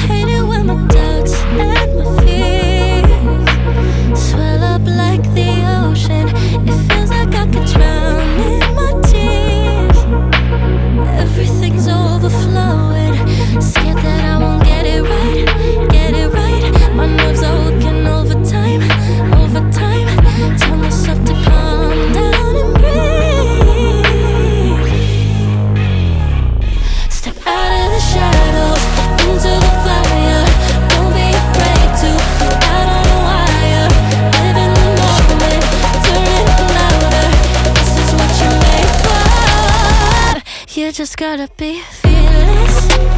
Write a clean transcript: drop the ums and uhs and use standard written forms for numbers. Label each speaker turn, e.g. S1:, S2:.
S1: Hate it when my doubts and my fears swell up like the ocean. It feels like I could drown in my tears. Everything's overflowing. Scared that I won't get it right, get it right. My nerves are working overtime, overtime. Tell myself to calm down and breathe. Step out of the shadows, into the fire. Don't be afraid to go out on a wire. Live in the moment, turn it louder. This is what you're made for. You just gotta be fearless.